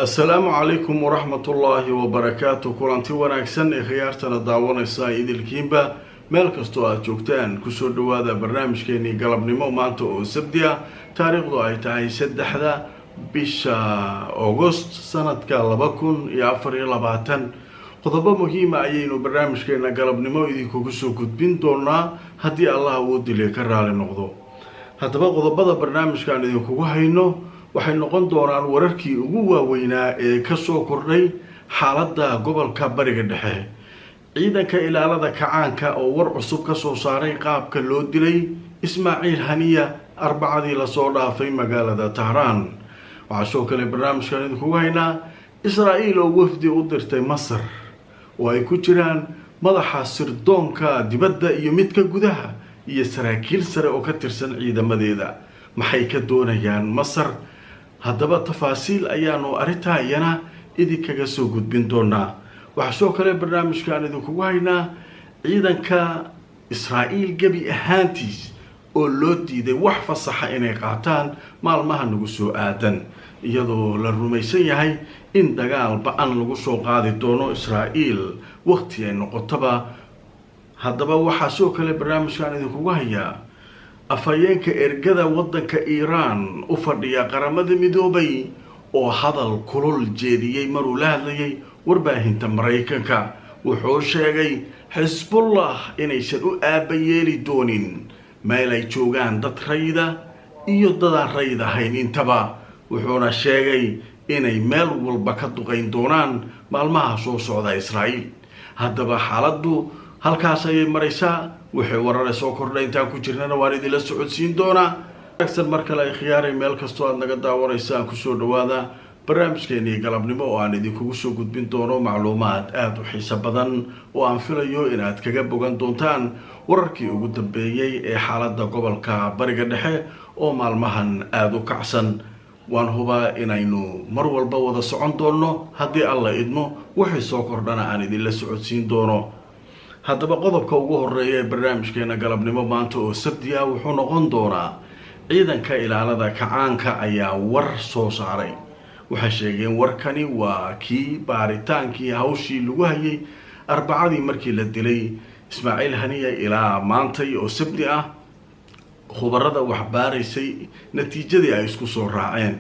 السلام عليكم ورحمة الله وبركاته. كلانتي wanaagsan ee khiyaartana daawanaysa idilkiinba meel kastoo aad joogtaan kusoo dhawaada barnaamijkeeni galabnimo maanta oo sabti ah taariikhdu ay tahay 3 bisha August sanadka 2024 qodobo muhiim ah ayaynu barnaamijkeena galabnimo idinku soo gudbin doonaa haddii Allah uu dilay ka raali noqdo. haddaba qodobada barnaamijkan idinku hayno waxay noqon doonaan wararkii ugu waaweynaa ee ka soo kordhay xaaladda gobolka Bariga Dhexe. ciidanka ilaalada kacaanka oo war cusub ka soo saaray qaabka loo dilay Ismaaciil Haniya arbacadii la soo dhaafay magaalada Tehran. waxaa soo kale barnaamijkan idinku haynaa Israa'iil oo wafdi u dirtay Masar oo ay ku jiraan madaxa sirdoonka dibadda iyo midka gudaha iyo saraakiil sare oo ka tirsan ciidamadeeda. maxay ka doonayaan Masar? haddaba tafaasiil ayaanu arintaa iyana idinkaga soo gudbin doonaa. waxaa soo kale barnaamijkan idinku haynaa ciidanka Israa'iil gabi ahaantiis oo loo diiday wax fasaxa inay qaataan maalmaha nagu soo aadan iyadoo la rumaysan yahay in dagaal ba'an lagu soo qaadi doono Israa'iil waqti ay noqotaba. haddaba waxaa soo kale barnaamijkan idinku hayaa afhayeenka ergada waddanka Iran u fadhiya qaramada midoobay oo hadal kulul jeediyay maruu la hadlayay warbaahinta Mareykanka. wuxuu sheegay Hezbollah inaysan u aabayeeli doonin meel ay joogaan dad rayida iyo dad aan rayid ahayn intaba. wuxuuna sheegay inay meel walba ka duqayn doonaan maalmaha soo socda Israa'iil. haddaba xaaladdu halkaas ayay maraysaa. waxay warar soo kordhay intaan ku jirnana waan idin la socodsiin doonaa. wanaagsan mar kale ay khiyaaray meel kastoo aad naga daawanaysaan kusoo dhawaada barnaamijkeeni galabnimo oo aan idinkugu soo gudbin doono macluumaad aad u xiiso badan oo aan filayo inaad kaga bogan doontaan wararkii ugu dambeeyay ee xaaladda gobolka Bariga Dhexe oo maalmahan aad u kacsan. waan hubaa inaynu mar walba wada socon doono haddii alla idmo wixii soo kordhana aan idin la socodsiin doono. haddaba qodobka ugu horeeya ee barnaamijkeena galabnimo maanta oo sabti ah wuxuu noqon doonaa ciidanka ilaalada kacaanka ayaa war soo saaray. waxay sheegeen warkani waa kii baaritaankii hawshii lagu hayay arbacadii markii la dilay Ismaaciil Haniya ilaa maanta oo sabti ah khubarada wax baaraysay natiijadii ay isku soo raaceen.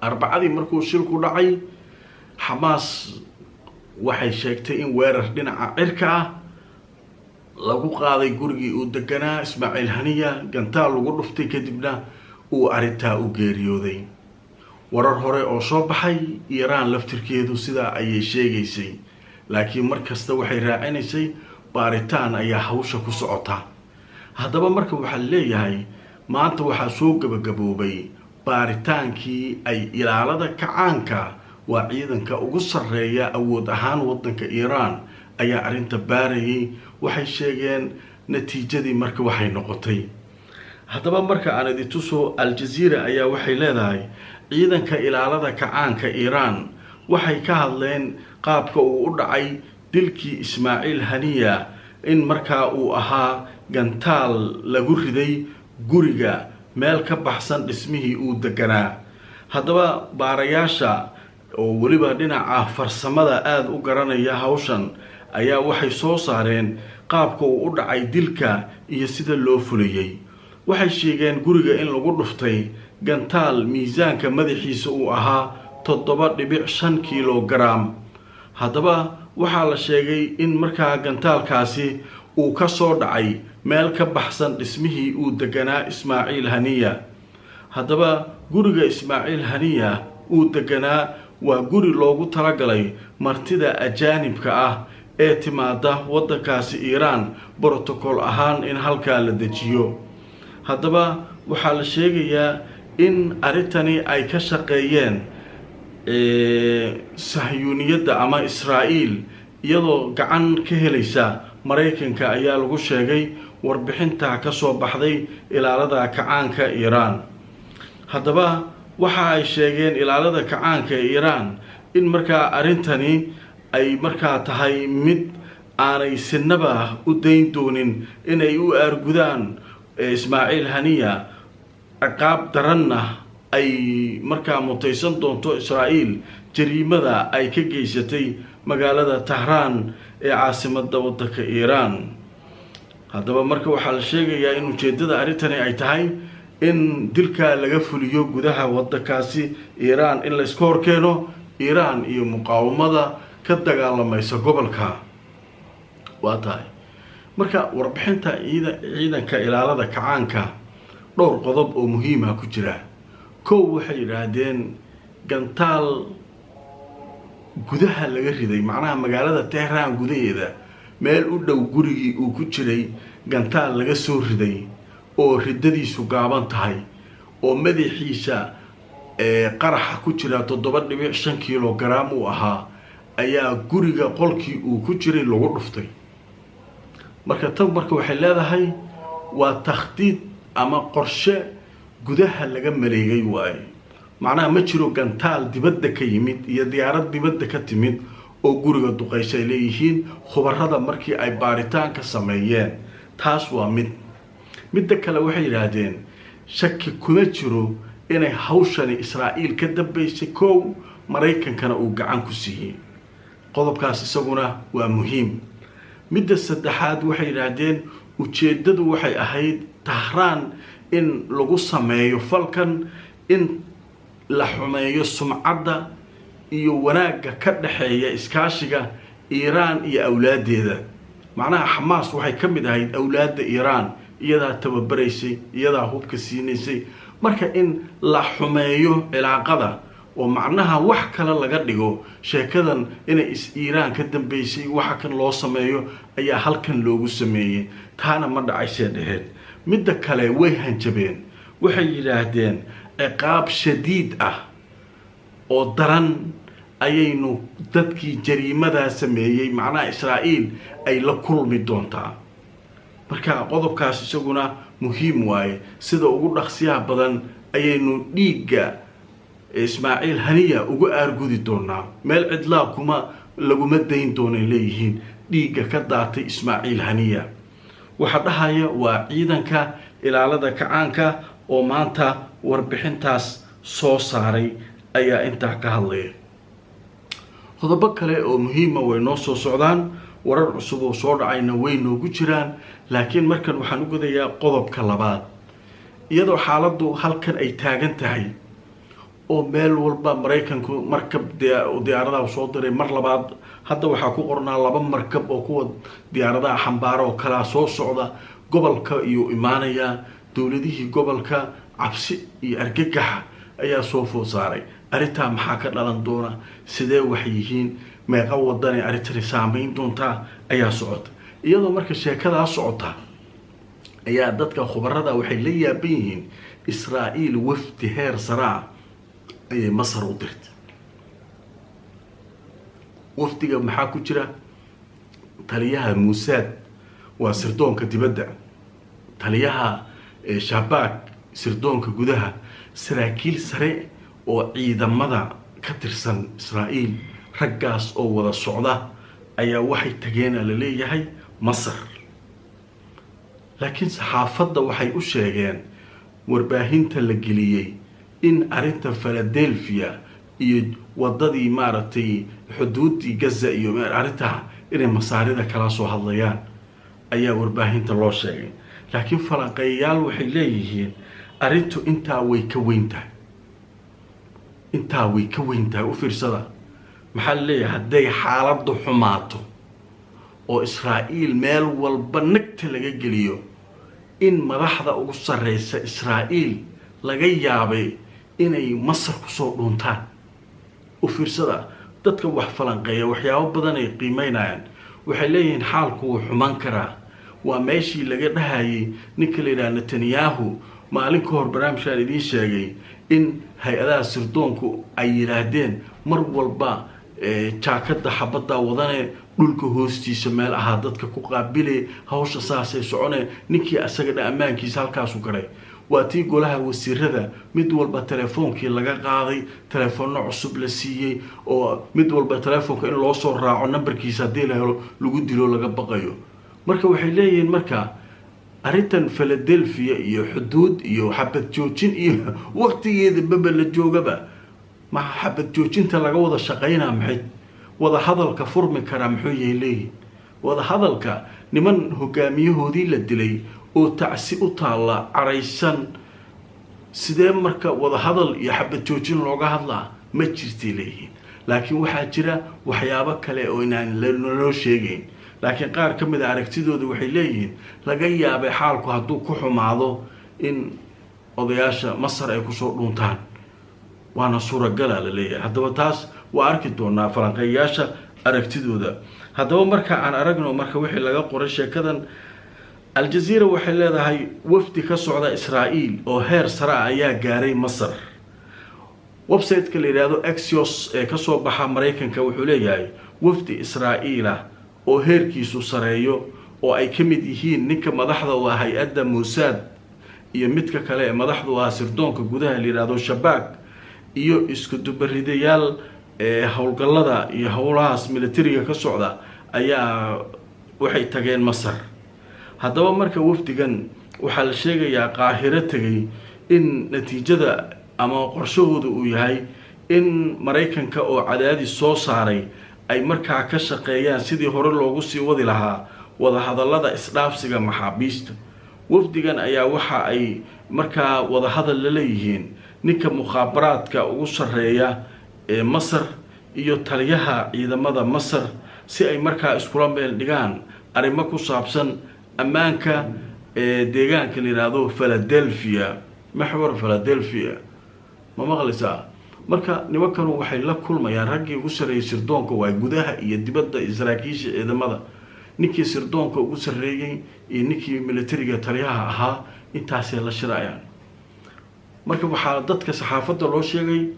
arbacadii markuu shilku dhacay Xamaas waxay sheegtay in weerar dhinaca cirka ah lagu qaaday gurigii uu deganaa Ismaaciil Haniya gantaal lagu dhuftay kadibna uu arintaa u geeriyooday. warar hore oo soo baxay Iran laftirkeedu sidaa ayay sheegaysay laakiin markasta waxay raacinaysay baaritaan ayaa hawsha ku socota. haddaba marka waxaa leeyahay maanta waxaa soo gabagaboobay baaritaankii ay ilaalada kacaanka waa ciidanka ugu sarreeya awood ahaan waddanka Iran ayaa arinta baarayay. waxay sheegeen natiijadii marka waxay noqotay. haddaba marka aan idin tuso Al Jazeera ayaa waxay leedahay ciidanka ilaalada kacaanka Iran waxay ka hadleen qaabka uu u dhacay dilkii Ismaaciil Haniya in markaa uu ahaa gantaal lagu riday guriga meel ka baxsan dhismihii uu deganaa. haddaba baarayaasha oo waliba dhinaca farsamada aad u garanaya hawshan ayaa waxay soo saareen qaabka uu u dhacay dilka iyo sida loo fulayay. waxay sheegeen guriga in lagu dhuftay gantaal miisaanka madaxiisa uu ahaa 7.5 kilogram. haddaba waxaa la sheegay in markaa gantaalkaasi uu ka soo dhacay meel ka baxsan dhismihii uu deganaa Ismaaciil Haniya. haddaba guriga Ismaaciil Haniya uu deganaa waa guri loogu talagalay martida ajaanibka ah ee timaada waddankaasi Iran protocol ahaan in halkaa la dejiyo. haddaba waxaa la sheegayaa in arintani ay ka shaqeeyeen sahyuuniyadda ama Israa'iil iyadoo gacan ka helaysa Mareykanka ayaa lagu sheegay warbixinta ka soo baxday ilaalada kacaanka Iran. haddaba waxa ay sheegeen ilaalada kacaanka ee iiraan in markaa arrintani ay markaa tahay mid aanay sinaba u dayn doonin inay u aargudaan ismaaciil haniya ciqaab daranna ay markaa mutaysan doonto israa'iil jariimada ay ka geysatay magaalada tahraan ee caasimadda waddanka iiraan. haddaba marka waxaa la sheegayaa in ujeeddada arrintani ay tahay in dilka laga fuliyo gudaha waddankaasi iiraan, in la iska horkeeno iiraan iyo muqaawamada ka dagaalamaysa gobolka. waa tahay marka warbixinta ciidanka ilaalada kacaanka dhowr qodob oo muhiima ku jira. kow waxay yidhaahdeen gantaal gudaha laga riday, macnaha magaalada tehraan gudaheeda meel u dhow gurigii uu ku jiray gantaal laga soo riday oo ridadiisu gaaban tahay oo madaxiisa qaraxa ku jira 7.5 kilogram uu ahaa ayaa guriga qolkii uu ku jiray lagu dhuftay. marka tan marka waxay leedahay waa takhdiid ama qorshe gudaha laga maleegay waaye. macnaha ma jiro gantaal dibadda ka yimid iyo diyaarad dibadda ka timid oo guriga duqaysa ay leeyihiin khubarada markii ay baaritaan ka sameeyeen. taas waa midda kale waxay yidhaahdeen shaki kuma jiro inay hawshani israa'iil ka dambaysay, kow maraykankana uu gacan ku siiyey. qodobkaas isaguna waa muhiim. midda saddexaad waxay yidhaahdeen ujeeddadu waxay ahayd tahraan in lagu sameeyo falkan, in la xumeeyo sumcadda iyo wanaagga ka dhaxeeya iskaashiga iiraan iyo awlaadeeda. macnaha xamaas waxay ka mid ahayd awlaadda iiraan, iyadaa tababaraysay, iyadaa hubka siinaysay. marka in la xumeeyo cilaaqada oo macnaha wax kale laga dhigo sheekadan inay iiraan ka dambaysay, waxa kan loo sameeyo ayaa halkan loogu sameeyey, taana ma dhacaysee dhaheed. midda kale way hanjabeen, waxay yidhaahdeen ciqaab shadiid ah oo daran ayaynu dadkii jariimadaa sameeyey macnaha israa'iil ay la kulmi doontaa. marka qodobkaas isaguna muhiim waaye. sida ugu dhaqsiyaha badan ayaynu dhiigga ismaaciil haniya ugu aargudi doonaa. meel cidlaa laguma dayn doonay leeyihiin dhiigga ka daatay ismaaciil haniya. waxa dhahaya waa ciidanka ilaalada kacaanka oo maanta warbixintaas soo saaray ayaa intaa ka hadlaya. qodobo kale oo muhiima way noo soo socdaan, warar cusub oo soo dhacayna way noogu jiraan, laakiin markan waxaan u godayaa qodobka labaad. iyadoo xaaladdu halkan ay taagan tahay oo meel walba maraykanku markab diyaaradaha soo diray mar labaad, hadda waxaa ku qornaa 2 markab oo kuwa diyaaradaha xambaara oo kala soo socda gobolka iyo imaanaya. dowladihii gobolka cabsi iyo argagax ayaa soo food saaray. arrintaa maxaa ka dhalan doona, sidee wax yihiin, meeqa wadan ay arrintani saameyn doontaa ayaa socota. iyadoo marka sheekadaa socota ayaa dadka khubarada waxay la yaaban yihiin israa'iil wafdi heer saraa ayay masar u dirtay. wafdiga maxaa ku jira taliyaha muusaad waa sirdoonka dibadda, taliyaha shabaag sirdoonka gudaha, saraakiil sare oo ciidamada ka tirsan israa'iil. raggaas oo wada socda ayaa waxay tageen la leeyahay masar. laakiin saxaafadda waxay u sheegeen warbaahinta la geliyey in arrinta Philadelphia iyo wadadii maaragtay xuduudii Gaza iyo arrinta inay masaarida kala soo hadlayaan ayaa warbaahinta loo sheegay. laakiin falanqeeyaal waxay leeyihiin arrintu intaa way ka weyntahay. u fiirsada, maxaa la leeyahay hadday xaaladdu xumaato oo israa'iil meel walba nagta laga geliyo in madaxda ugu sarreysa israa'iil laga yaabay inay masar ku soo dhuuntaan. u fiirsada, dadka wax falanqeeya waxyaabo badan ay qiimeynayaan. waxay leeyihiin xaalku wuu xumaan karaa. waa meeshii laga dhahayay ninka la yidhaha Netanyahu maalin ka hor barnaamijkaan idiin sheegay in hay-adaha sirdoonku ay yidhaahdeen mar walba jaakada xabadda wadane dhulka hoostiisa meel ahaa dadka ku qaabile hawsha saasay socone. ninkii asaga ammaankiisa halkaasu garay. واتي قولها وسيرها مدول بتلفونك لقى قاضي تلفون عصب لسيي أو مدول بتلفونك إن الله صور راعو نمبر كيسا ديله لقود ديلو لقى بقيو مركا وحيلين مركا أريتن فيلادلفيا إيو حدود إيو حبة جوجين إيو وقت يذبب للجوجبة مع حبة جوجين تلاقوا وضع شقينا محيط وضع هذا الكفر من كرامحوي ليه وضع هذا الك نمن هجاميه ذي للدلي وتعسي طالع عريسان سدام مركا وضع هذا يحبة جوجين لوجا هذا ما تجري ليه لكن وحاجرة وحيابك كلا وينان لنو شيئين لكن قار كمد aragtidoodu waxay leeyihiin laga yaabay xaalku haduu ku xumaado in odayaasha Masar ay ku soo dhuntaan waana suuragal la leeyahay hadaba taas waa arki doonaa falanqeeyaasha aragtidooda hadaba marka aan aragno marka wixii laga qoray sheekadan Al Jazeera waxay leedahay wafdi ka socda Israa'iil oo heer sare ayaa gaaray Masar website-ka la yiraahdo Axios ee ka soo baxa Mareykanka wuxuu leeyahay wafdi Israa'iil oo heerkiisu sareeyo oo ay kamid yihiin ninka madaxda waa hay'adda Mossad iyo midka kale ee madaxdu waa sirdoonka gudaha la yiraahdo Shabaag iyo isku dubaridayaal hawlgallada iyo hawlahaas militariga ka socda ayaa waxay tageen Masar hadaba marka wafdigan waxa la sheegayaa Qaahiro tagay in natiijada ama qorshahoodu uu yahay in Mareykanka oo cadaadis soo saaray ay markaa ka shaqeeyaan sidii hore loogu sii wadi lahaa wada hadallada isdhaafsiga maxaabiista wafdigan ayaa waxa ay markaa wada hadal la leeyihiin ninka mukhaabaraadka ugu sareeya ee Masar iyo taliyaha ciidamada Masar si ay markaa iskula meel dhigaan arrimo ku saabsan ammaanka deegaanka la yiraahdo Philadelphia maxwar Philadelphia ma maqlaysaa marka nimankan waxay la kulmayaan raggii ugu sareeyay sirdoonka waa gudaha iyo dibadda Israa'iisha ciidamada ninkii sirdoonka ugu sareeyay iyo ninkii militariga taliyaha ahaa intaas la shirayaan marka waxa dadka saxaafadda loo sheegay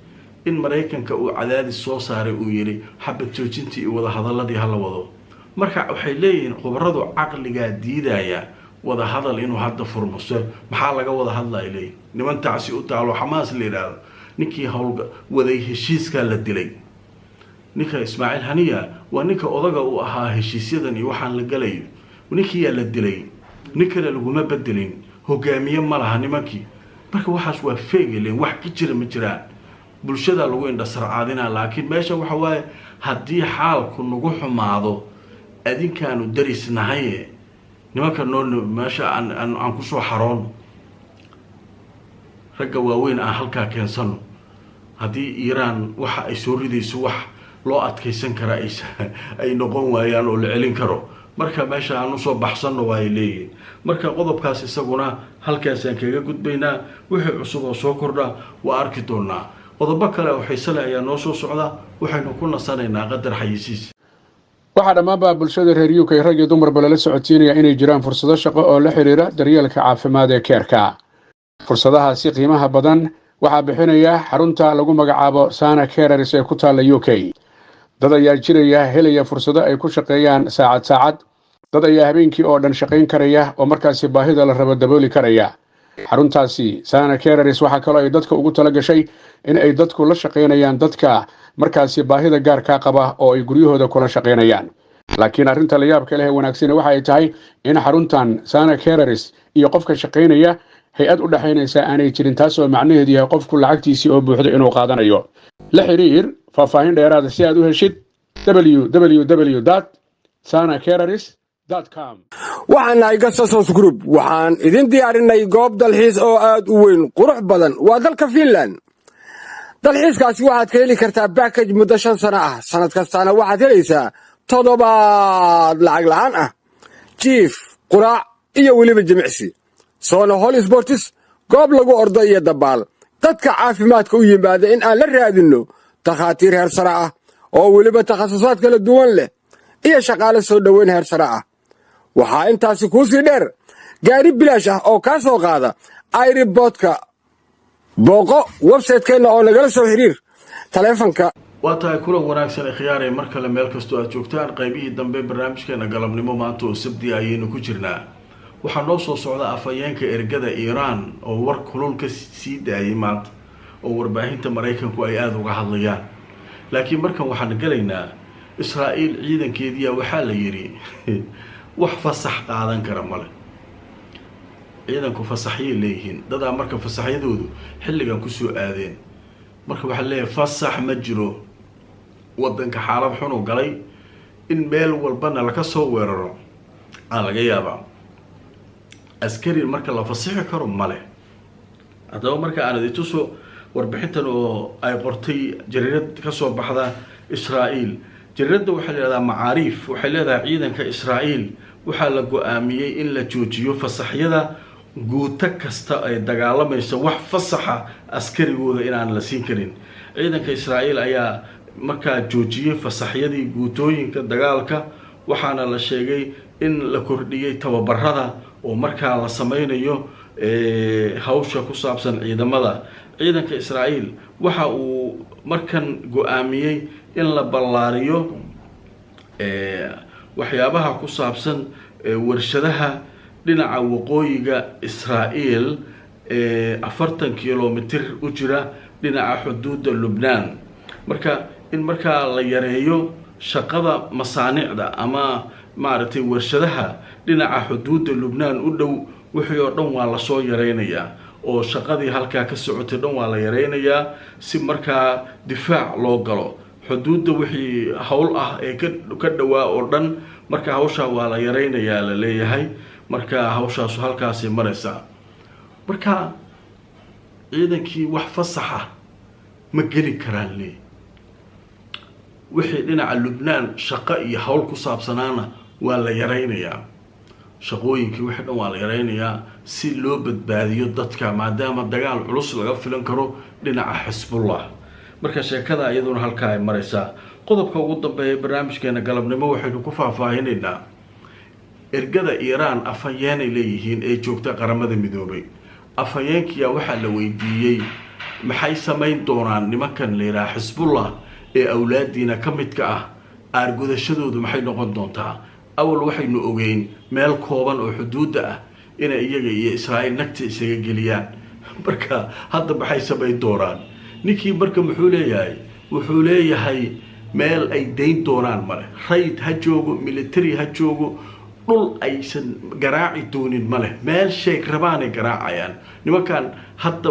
in Mareykanka uu cadaadis soo saaray uu yiri xabad joojintii iyo wada hadaladii hala wado marka waxay leeyihiin khubaradu caqliga diidaya wada hadal inuu hadda furmaso maxaa laga wada hadlaayay niman taasi u taalo Xamaas leeyahay ninkii hawlga waday heshiiska la dilay ninka Ismaaciil Haniya waa ninka odaga uu ahaa heshiisyadan iyo waxaan la galay ninkii la dilay ninkana laguma bedelin hogaamiye ma laha nimankii marka waxaas waa feegeleen wax ka jira ma jiraan bulshada lagu indhasarcaadina laakiin meesha waxa waaye hadii xaalku nagu xumaado adinkaanu darisnahay nimanka meesha aan ku soo xaroon ragga waaweyn aan halka keensano hadii Iran waxa ay soo ridayso wax loo adkeysan kara ay noqon waayaan oo la celin karo marka meesha aanu soo baxsano way leeyeen marka qodobkaas isaguna halkaas aan kaga gudbaynaa wixii cusub oo soo kordha waa arki doonaa qodobo kale oo xiiso leh ayaa noo soo socda waxaynu ku nasanaynaa qadar xayisiis waxaa dhammaanba bulshada reer UK rag iyo dumarba lala socotiinaya inay jiraan fursado shaqo oo la xiriira daryeelka caafimaad ee keerka fursadahaasi qiimaha badan waxaa bixinaya xarunta lagu magacaabo Sana Carers ee ku taala UK dad ayaa jiraya helaya fursado ay ku shaqeeyaan saacad dad ayaa habeenkii oo dhan shaqeyn karaya oo markaasi baahida la rabo dabooli karaya xaruntaasi Sana Carers waxa kale ay dadka ugu tala gashay in ay dadku la shaqeynayaan dadka markaasi baahida gaarka qaba oo ay guryahooda kula shaqeynayaan laakiin arrinta la yaabka leh wanaagsan waxa ay tahay in xaruntan Sana Carers iyo qofka shaqeynaya hay'ad u dhaxaynaysa aanay jirin taas oo macnaheedu yahay qofku lacagtiisa oo buuxda inuu qaadanayo la xiriir faahfaahin dheeraad si aad u heshid www.sanacarers.com waxaan nahay Gasasos Group waxaan idin diyaarinay goob dalxiis oo aad u weyn qurux badan waa dalka Finland dalxiiskaasi waxaad ka heli kartaa package muddo 5 sano ah sanad kastana waxaad helaysaa toddobaad lacag la'aan ah jiif quraac iyo weliba jimicsi Sona Hall Sports goob lagu ordo iyo dabaal dadka caafimaadka u yimaada in aan la raadino takhaatiir heer sare ah oo weliba takhasusaad kala duwan leh iyo shaqaale soo dhaweyn heer sare ah waxaa intaasi ku sii dheer gaari bilaash ah oo ka soo qaada airportka booqo website-keena oo nagala soo xiriir taleefanka waa tahay kulan wanaagsan khiyaarey mar kale meel kastoo aad joogtaan qaybihii dambe barnaamijkeena galabnimo maanta oo sabti ayaynu ku jirnaa waxaa noo soo socda afhayeenka ergada iiraan oo war kulul ka sii daayay maanta oo warbaahinta maraykanku ay aada uga hadlayaan. laakiin markan waxaan galaynaa israa'iil ciidankeediya waxaa la yidhi wax fasax qaadan kara male. ciidanku fasaxyay leeyihiin, dadaa marka fasaxyadoodu xilligan kusoo aadeen. marka waxaa leeyahay fasax ma jiro, waddanka xaalad xun u galay, in meel walbana laga soo weeraro aa laga yaabaa. askari marka la fasixi karo male. haddaba marka aan idintuso warbixintan oo ay qortay jariirad kasoo baxda israa'iil. jariiradda waxaa la yidhahdaa macaariif, waxay leedahay ciidanka israa'iil waxaa la go-aamiyey in la joojiyo fasaxyada guuto kasta ay dagaalamayso. wax fasaxa askarigooda inaan la siin karin. ciidanka israa'iil ayaa markaa joojiyey fasaxyadii guutooyinka dagaalka, waxaana la sheegay in la kordhiyey tababarada oo markaa la sameynayo hawsha ku saabsan ciidamada. ciidanka israa'iil waxa uu markan go-aamiyey in la ballaariyo waxyaabaha ku saabsan warshadaha dhinaca waqooyiga israa'iil 40 kilomitir u jira dhinaca xuduudda lubnaan. marka in markaa la yareeyo shaqada masaanicda ama maaragtay warshadaha dhinaca xuduudda lubnaan u dhow, wixii oo dhan waa lasoo yareynayaa oo shaqadii halkaa ka socotay dhan waa la yareynayaa si markaa difaac loo galo. xuduudda wixii hawl ah ee ka dhowaa oo dhan marka hawshaa waa la yareynayaa la leeyahay. marka hawshaasu halkaasay maraysaa. marka ciidankii wax fasaxa ma geli karaan le. wixii dhinaca lubnaan shaqo iyo hawl ku saabsanaana waa la yareynayaa. shaqooyinkii wixii dhan waa la yareynayaa si loo badbaadiyo dadka, maadaama dagaal culus laga filan karo dhinaca xisbullah. marka sheekada iyaduna halkaa ay maraysaa. qodobka ugu dambeeya barnaamijkeena galabnimo waxaynu ku faahfaahinaynaa ergada iiraan afhayeenay leeyihiin ee joogta qaramada midoobay. afhayeenkiya waxaa la weydiiyey maxay samayn doonaan nimankan la yidhaha xisbullah ee awlaadiina ka midka ah, aargudashadoodu maxay noqon doontaa. awal waxaynu ogeyn meel kooban oo xuduudda ah inay iyaga iyo israa'iil nagta isaga geliyaan. marka hadda maxay samayn doonaan? ninkii marka wuxuu leeyahay meel ay dayn doonaan male. rayd ha joogo, military ha joogo, dhul aysan garaaci doonin male. meel sheeg rabaanay garaacayaan. nimankan hadda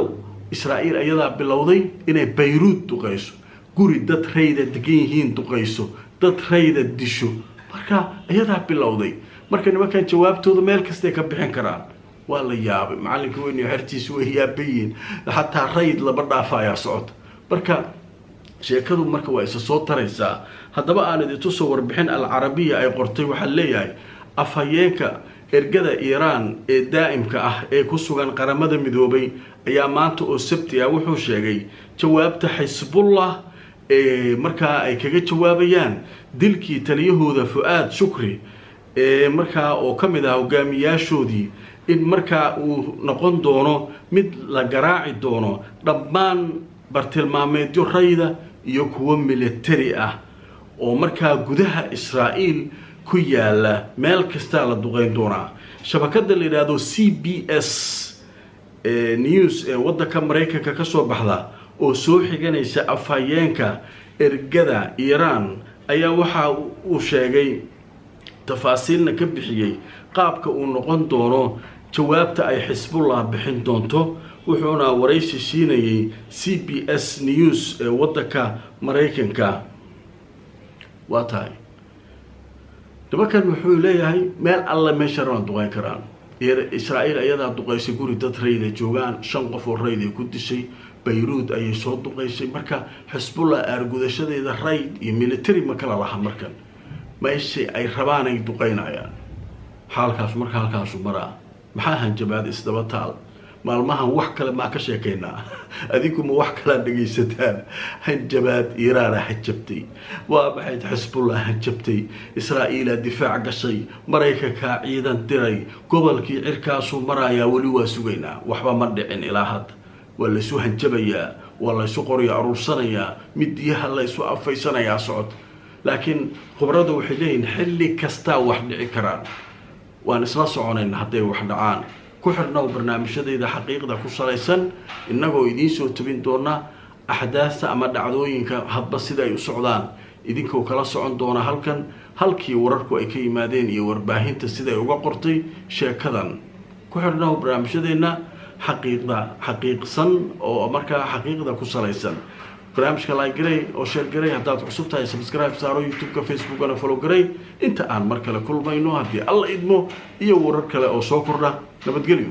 israa'iil ayadaa bilowday inay bayruud duqayso, guri dad rayda degan yihiin duqayso, dad rayda disho. marka ayadaa bilowday. marka nimankan jawaabtooda meel kastay ka bixin karaan. waa la yaabay, macalinka weyn iyo xertiisu way yaabayiin, xataa rayd laba dhaafa ayaa socota. marka sheekadu marka waa isa soo taraysaa. haddaba aan idintusoo warbixin alcarabiya ay qortay. waxaa leeyahay afhayeenka ergada iiraan ee daa'imka ah ee ku sugan qaramada midoobay ayaa maanta oo sabti ah wuxuu sheegay jawaabta xisbullah ee markaa ay kaga jawaabayaan dilkii taliyahooda fu'aad shukri ee markaa oo ka mid ah hogaamiyaashoodii, in markaa uu noqon doono mid la garaaci doono dhammaan bartilmaameedyo rayda iyo kuwo military ah oo markaa gudaha israa'iil ku yaala. meel kastaa la duqeyn doonaa. shabakada la yidhaahdo CBS news ee waddanka maraykanka ka soo baxda oo soo xiganaysa afhayeenka ergada iiraan ayaa waxa uu sheegay tafaasiilna ka bixiyey qaabka uu noqon doono jawaabta ay xisbullah bixin doonto. wuxuuna waraysi siinayay CBS news ee waddanka maraykanka. waa tahay nimankan wuxuu leeyahay meel alle meesha rabaan duqeyn karaan. israa'iil ayadaa duqaysay guri dad rayda joogaan, 5 qof oo rayd ay ku dishay. bayruud ayay soo duqaysay. marka xisbullah aargudashadeeda rayd iyo military ma kala laha. markan meesha ay rabaan ay duqeynayaan. xaalkaas marka halkaasu maraa. maxaa hanjabaad isdaba taal? maalmahan wax kale maa ka sheekaynaa? adinkuma wax kalaa dhegaysataan? hanjabaad iiraana hajabtay, waa maxayd xisbullah hajabtay, israa'iila difaac gashay, maraykankaa ciidan diray, gobolkii cirkaasuu marayaa. weli waa sugaynaa, waxba ma dhicin ilaa hadda. waa laysu hanjabayaa, waa laysu qoryo aruursanayaa, midiyaha laysu afaysanayaa socod. laakiin khubradu waxay leeyihiin xilli kastaa wax dhici karaan. waan isla soconayna hadday wax dhacaan ku xirnow barnaamijyadayda xaqiiqda ku salaysan innagoo idiin soo tabin doona axdaasta ama dhacdooyinka hadba sida ay u socdaan idinkoo kala socon doona halkii wararku ay ka yimaadeen iyo warbaahinta siday uga qortay sheekadan ku xirnow barnaamijyadeena xaqiiqsan oo markaa xaqiiqda ku salaysan barnaamijka like garay oo share garay haddaad cusub tahay subscribe saaro youtube-ka facebookana follow garay inta aan mar kale kulmayno haddii alla idmo iyo warar kale oo soo kordha nabadgelyo